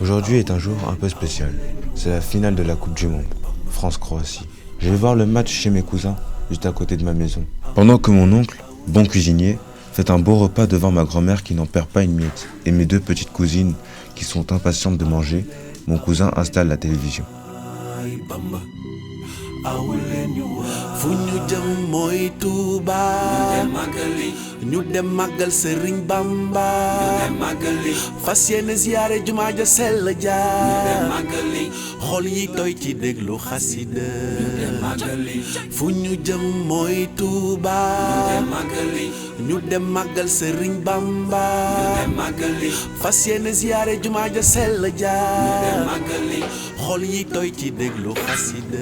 Aujourd'hui est un jour un peu spécial. C'est la finale de la Coupe du Monde, France-Croatie. Je vais voir le match chez mes cousins, juste à côté de ma maison. Pendant que mon oncle, bon cuisinier, fait un beau repas devant ma grand-mère qui n'en perd pas une miette, et mes deux petites cousines qui sont impatientes de manger, mon cousin installe la télévision. fu ñu jëm mooy Tuuba ñu dem màggal Sëriñ Bamba fas yéene ziyaare jumaa ja sell ja xol yi tooy ci déglu xasida fu ñu jëm mooy Tuuba ñu dem màggal Sëriñ Bamba fas yéene ziyaare jumaa ja sell ja xol yi tooy ci déglu xasida.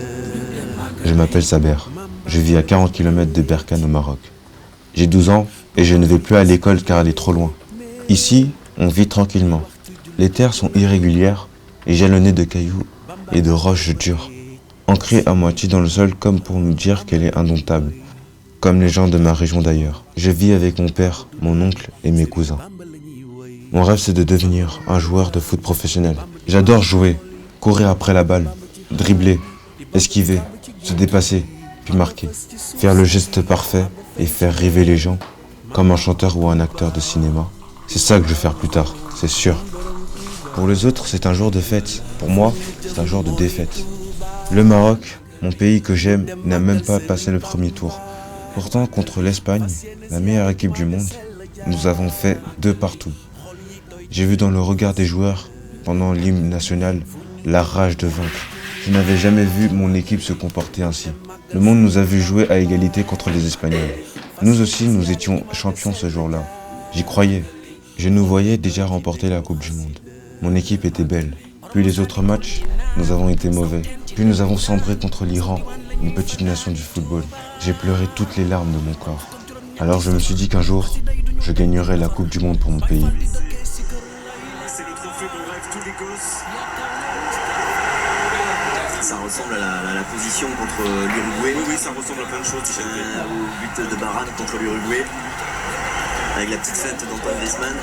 Je m'appelle Saber. Je vis à 40 km de Berkane au Maroc. J'ai 12 ans et je ne vais plus à l'école car elle est trop loin. Ici, on vit tranquillement. Les terres sont irrégulières et jalonnées de cailloux et de roches dures, ancrées à moitié dans le sol comme pour nous dire qu'elle est indomptable, comme les gens de ma région d'ailleurs. Je vis avec mon père, mon oncle et mes cousins. Mon rêve c'est de devenir un joueur de foot professionnel. J'adore jouer, courir après la balle, dribbler, esquiver, se dépasser, puis marquer, faire le geste parfait et faire rêver les gens, comme un chanteur ou un acteur de cinéma. C'est ça que je vais faire plus tard, c'est sûr. Pour les autres, c'est un jour de fête. Pour moi, c'est un jour de défaite. Le Maroc, mon pays que j'aime, n'a même pas passé le premier tour. Pourtant, contre l'Espagne, la meilleure équipe du monde, nous avons fait 2 partout. J'ai vu dans le regard des joueurs, pendant l'hymne national, la rage de vaincre. Je n'avais jamais vu mon équipe se comporter ainsi. Le monde nous a vu jouer à égalité contre les Espagnols. Nous aussi, nous étions champions ce jour-là. J'y croyais. Je nous voyais déjà remporter la Coupe du Monde. Mon équipe était belle. Puis les autres matchs, nous avons été mauvais. Puis nous avons sombré contre l'Iran, une petite nation du football. J'ai pleuré toutes les larmes de mon corps. Alors je me suis dit qu'un jour, je gagnerais la Coupe du Monde pour mon pays. Ça ressemble à la position contre l'Uruguay. Oui, ça ressemble à plein de choses. Au but de Varane contre l'Uruguay. Avec la petite fête d'Antoine Griezmann.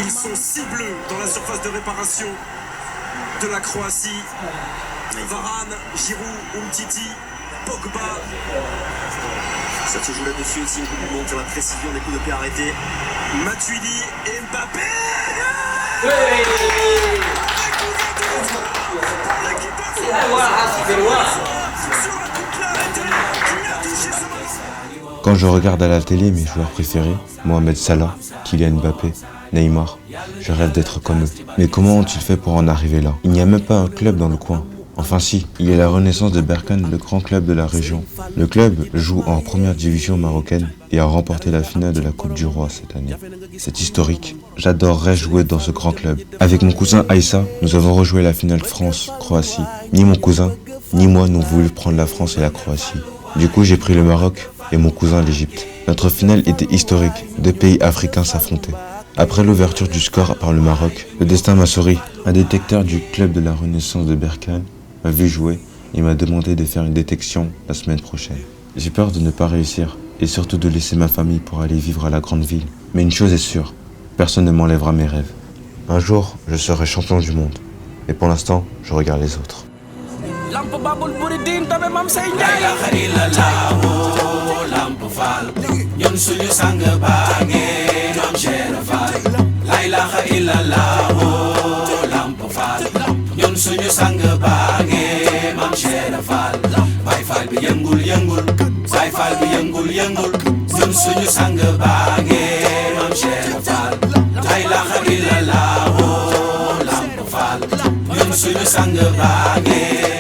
Ils sont si bleus dans la surface de réparation de la Croatie. Varane, Giroud, Umtiti, Pogba. Ça se joue là-dessus aussi, une Coupe du Monde sur la précision des coups de pied arrêtés. Matuidi et Mbappé. Quand je regarde à la télé mes joueurs préférés, Mohamed Salah, Kylian Mbappé, Neymar, je rêve d'être comme eux. Mais comment ont-ils fait pour en arriver là? Il n'y a même pas un club dans le coin. Enfin si, il y a la Renaissance de Berkane, le grand club de la région. Le club joue en première division marocaine et a remporté la finale de la Coupe du Roi cette année. C'est historique. J'adorerais jouer dans ce grand club. Avec mon cousin Aïssa, nous avons rejoué la finale France-Croatie. Ni mon cousin, ni moi n'ont voulu prendre la France et la Croatie. Du coup, j'ai pris le Maroc et mon cousin l'Égypte. Notre finale était historique. 2 pays africains s'affrontaient. Après l'ouverture du score par le Maroc, le destin m'a souri. Un détecteur du club de la Renaissance de Berkane m'a vu jouer et m'a demandé de faire une détection la semaine prochaine. J'ai peur de ne pas réussir et surtout de laisser ma famille pour aller vivre à la grande ville. Mais une chose est sûre, personne ne m'enlèvera mes rêves. Un jour, je serai champion du monde. Et pour l'instant, je regarde les autres. Suñu sang baange Mam Cheikh Fall Baay Fall bi yëngul yëngul Baay Fall bi yëngul yëngul ñun suñu sang baange Mam Cheikh Fall la ilaha illallah Lamp Fall ñun suñu sang baange